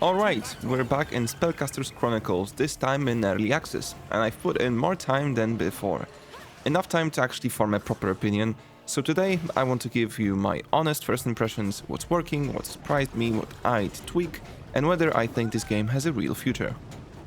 Alright, we're back in Spellcasters Chronicles, this time in early access, and I've put in more time than before. Enough time to actually form a proper opinion, so today I want to give you my honest first impressions, what's working, what surprised me, what I'd tweak, and whether I think this game has a real future.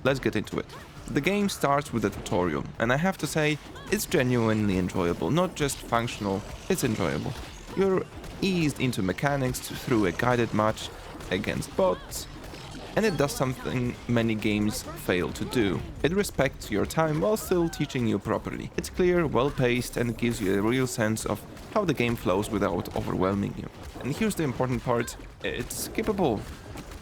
Let's get into it. The game starts with a tutorial, and I have to say, it's genuinely enjoyable, not just functional, it's enjoyable. You're eased into mechanics through a guided match against bots, and it does something many games fail to do. It respects your time while still teaching you properly. It's clear, well-paced, and gives you a real sense of how the game flows without overwhelming you. And here's the important part, it's skippable.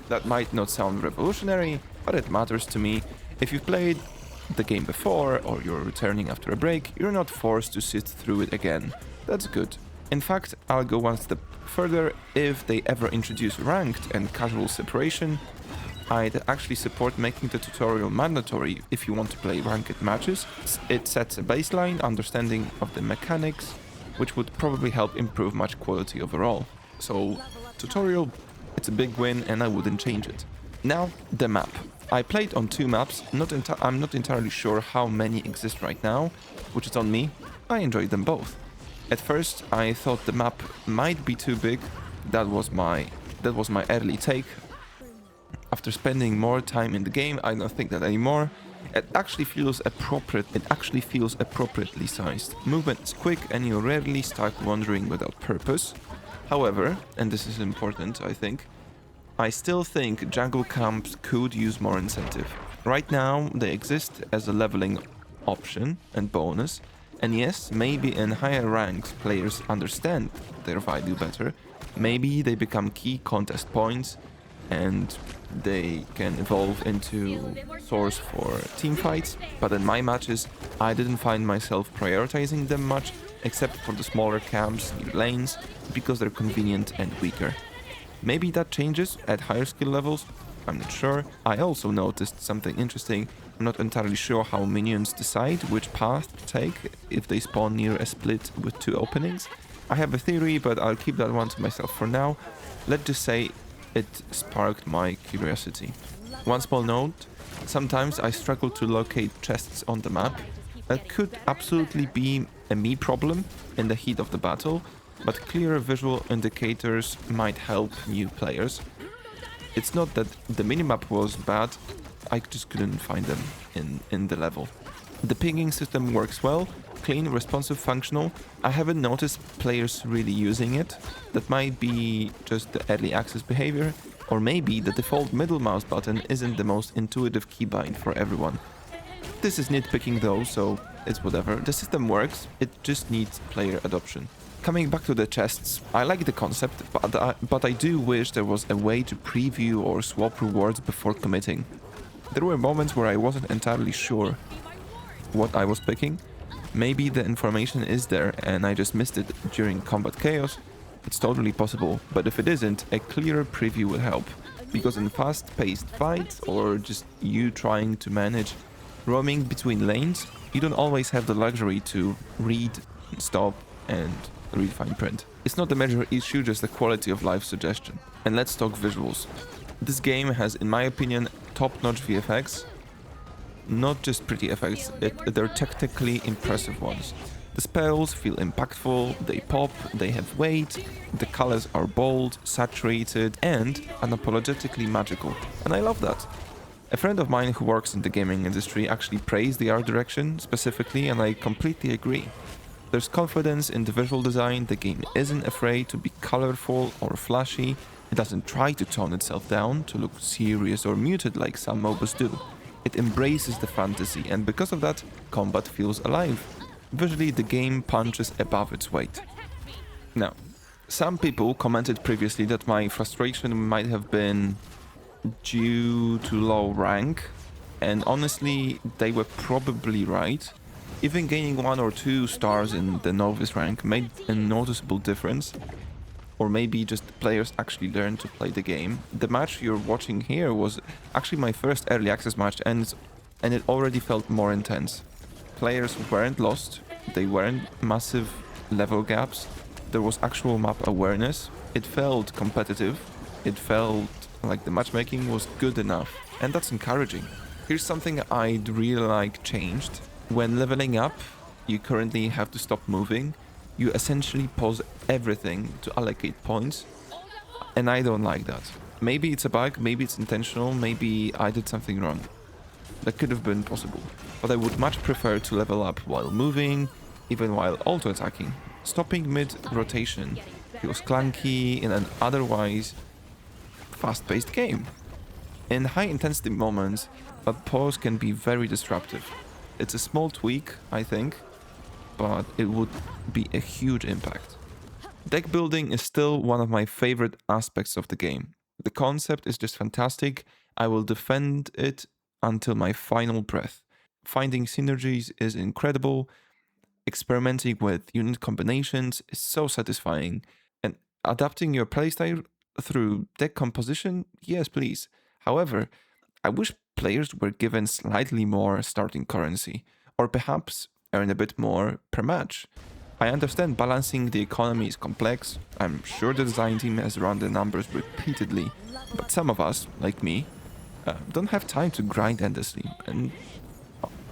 That might not sound revolutionary, but it matters to me. If you've played the game before, or you're returning after a break, you're not forced to sit through it again. That's good. In fact, I'll go one step further. If they ever introduce ranked and casual separation, I'd actually support making the tutorial mandatory if you want to play ranked matches. It sets a baseline understanding of the mechanics, which would probably help improve match quality overall. So, tutorial, it's a big win and I wouldn't change it. Now, the map. I played on 2 maps, I'm not entirely sure how many exist right now, which is on me. I enjoyed them both. At first, I thought the map might be too big. That was my early take. After spending more time in the game, I don't think that anymore. It actually feels appropriately sized. Movement is quick and you're rarely stuck wandering without purpose. However, and this is important I think, I still think jungle camps could use more incentive. Right now they exist as a leveling option and bonus, and yes, maybe in higher ranks players understand their value better. Maybe they become key contest points and they can evolve into source for team fights, but in my matches I didn't find myself prioritizing them much, except for the smaller camps near lanes, because they're convenient and weaker. Maybe that changes at higher skill levels, I'm not sure. I also noticed something interesting. I'm not entirely sure how minions decide which path to take if they spawn near a split with 2 openings. I have a theory, but I'll keep that one to myself for now. Let's just say it sparked my curiosity. One small note, sometimes I struggle to locate chests on the map. That could absolutely be a me problem in the heat of the battle, but clearer visual indicators might help new players. It's not that the minimap was bad, I just couldn't find them in the level. The pinging system works well, clean, responsive, functional. I haven't noticed players really using it. That might be just the early access behavior, or maybe the default middle mouse button isn't the most intuitive keybind for everyone. This is nitpicking though, so it's whatever. The system works, it just needs player adoption. Coming back to the chests, I like the concept, but I do wish there was a way to preview or swap rewards before committing. There were moments where I wasn't entirely sure what I was picking. Maybe the information is there and I just missed it during combat chaos. It's totally possible, but if it isn't, a clearer preview would help. Because in fast-paced fights, or just you trying to manage roaming between lanes, you don't always have the luxury to read, stop, and read fine print. It's not a major issue, just a quality of life suggestion. And let's talk visuals. This game has, in my opinion, top-notch VFX. Not just pretty effects, they're tactically impressive ones. The spells feel impactful, they pop, they have weight, the colors are bold, saturated, and unapologetically magical. And I love that. A friend of mine who works in the gaming industry actually praised the art direction specifically, and I completely agree. There's confidence in the visual design, the game isn't afraid to be colorful or flashy, it doesn't try to tone itself down to look serious or muted like some MOBAs do. It embraces the fantasy, and because of that, combat feels alive. Visually, the game punches above its weight. Now, some people commented previously that my frustration might have been due to low rank, and honestly, they were probably right. Even gaining 1 or 2 stars in the novice rank made a noticeable difference. Or maybe just players actually learn to play the game. The match you're watching here was actually my first early access match, and it already felt more intense. Players weren't lost, they weren't massive level gaps, there was actual map awareness, it felt competitive, it felt Like, the matchmaking was good enough, and that's encouraging. Here's something I'd really like changed. When leveling up, you currently have to stop moving. You essentially pause everything to allocate points, and I don't like that. Maybe it's a bug, maybe it's intentional, maybe I did something wrong. That could have been possible. But I would much prefer to level up while moving, even while auto-attacking. Stopping mid-rotation feels clunky in an otherwise fast-paced game. In high-intensity moments, a pause can be very disruptive. It's a small tweak, I think, but it would be a huge impact. Deck building is still one of my favorite aspects of the game. The concept is just fantastic. I will defend it until my final breath. Finding synergies is incredible. Experimenting with unit combinations is so satisfying. And adapting your playstyle through deck composition, yes please. However, I wish players were given slightly more starting currency, or perhaps earn a bit more per match. I understand balancing the economy is complex. I'm sure the design team has run the numbers repeatedly, but some of us, like me, don't have time to grind endlessly, and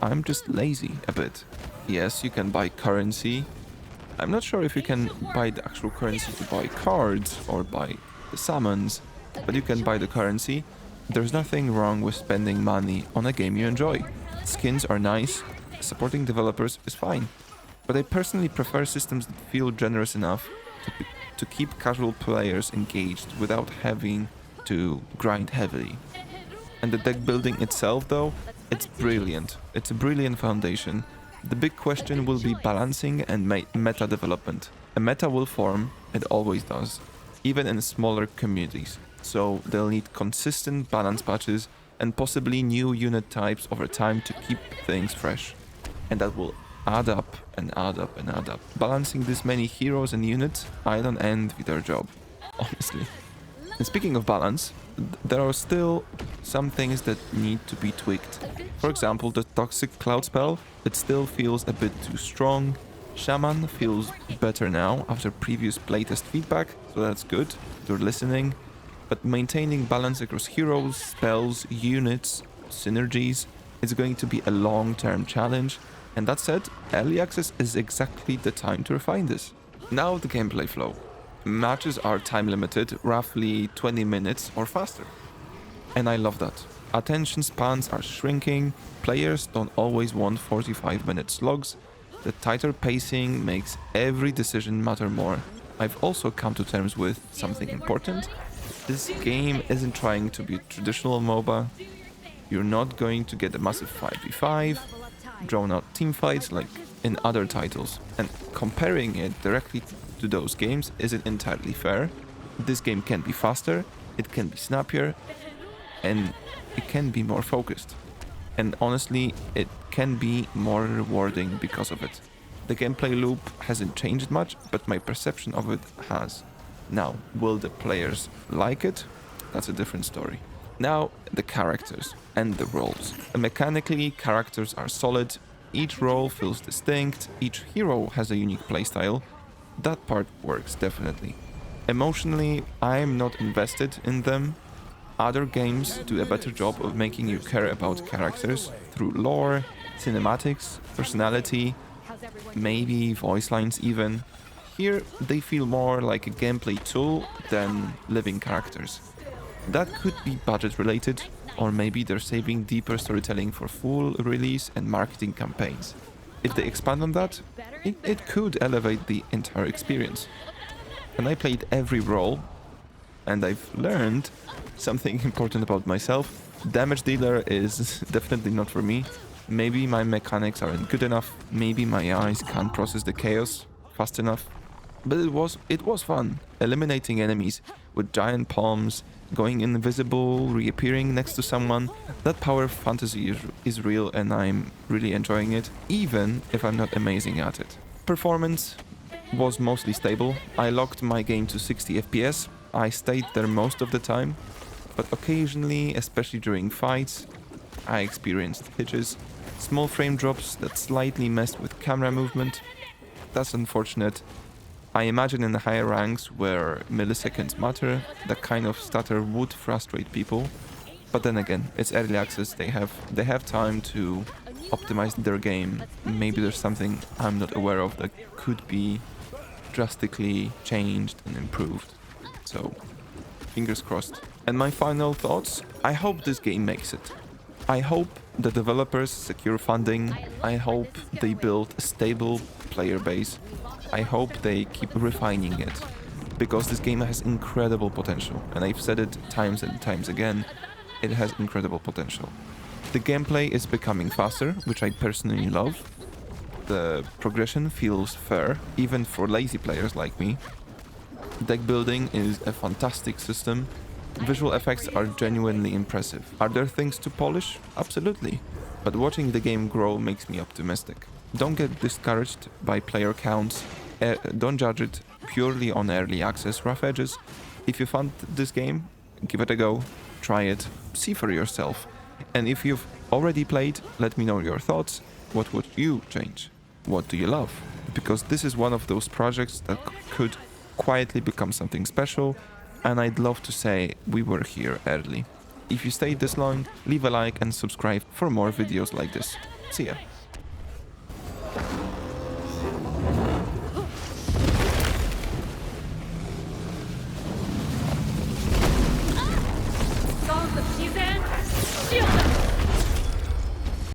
I'm just lazy a bit. Yes, you can buy currency. I'm not sure if you can buy the actual currency to buy cards or buy the summons, but you can buy the currency. There's nothing wrong with spending money on a game you enjoy. Skins are nice, supporting developers is fine, but I personally prefer systems that feel generous enough to keep casual players engaged without having to grind heavily. And the deck building itself, though, it's brilliant. It's a brilliant foundation. The big question will be balancing and meta development. A meta will form, it always does, even in smaller communities. So they'll need consistent balance patches and possibly new unit types over time to keep things fresh. And that will add up and add up and add up. Balancing this many heroes and units, I don't envy their job, honestly. And speaking of balance, there are still some things that need to be tweaked. For example, the Toxic Cloud spell, it still feels a bit too strong. Shaman feels better now after previous playtest feedback, so that's good, you're listening. But maintaining balance across heroes, spells, units, synergies is going to be a long-term challenge. And that said, early access is exactly the time to refine this. Now the gameplay flow. Matches are time limited, roughly 20 minutes or faster. And I love that. Attention spans are shrinking, players don't always want 45-minute slogs. The tighter pacing makes every decision matter more. I've also come to terms with something important. This game isn't trying to be a traditional MOBA. You're not going to get a massive 5v5, drawn-out teamfights like in other titles. And comparing it directly to those games isn't entirely fair. This game can be faster, it can be snappier, and it can be more focused. And honestly, it can be more rewarding because of it. The gameplay loop hasn't changed much, but my perception of it has. Now, will the players like it? That's a different story. Now, the characters and the roles. Mechanically, characters are solid, each role feels distinct, each hero has a unique playstyle. That part works definitely. Emotionally, I'm not invested in them. Other games do a better job of making you care about characters through lore, cinematics, personality, maybe voice lines even. Here, they feel more like a gameplay tool than living characters. That could be budget related, or maybe they're saving deeper storytelling for full release and marketing campaigns. If they expand on that, it could elevate the entire experience. And I played every role, and I've learned something important about myself. Damage dealer is definitely not for me. Maybe my mechanics aren't good enough, maybe my eyes can't process the chaos fast enough. But it was fun, eliminating enemies with giant palms, going invisible, reappearing next to someone. That power fantasy is real, and I'm really enjoying it, even if I'm not amazing at it. Performance was mostly stable. I locked my game to 60 FPS. I stayed there most of the time, but occasionally, especially during fights, I experienced hitches, small frame drops that slightly messed with camera movement. That's unfortunate. I imagine in the higher ranks where milliseconds matter, that kind of stutter would frustrate people. But then again, it's early access, they have time to optimize their game. Maybe there's something I'm not aware of that could be drastically changed and improved. So, fingers crossed. And my final thoughts, I hope this game makes it. I hope the developers secure funding. I hope they build a stable player base. I hope they keep refining it, because this game has incredible potential, and I've said it times and times again, it has incredible potential. The gameplay is becoming faster, which I personally love. The progression feels fair, even for lazy players like me. Deck building is a fantastic system. Visual effects are genuinely impressive. Are there things to polish? Absolutely. But watching the game grow makes me optimistic. Don't get discouraged by player counts. Don't judge it purely on early access rough edges. If you found this game, give it a go, try it, see for yourself. And if you've already played, let me know your thoughts. What would you change? What do you love? Because this is one of those projects that could quietly become something special, and I'd love to say we were here early. If you stayed this long, leave a like and subscribe for more videos like this. See ya!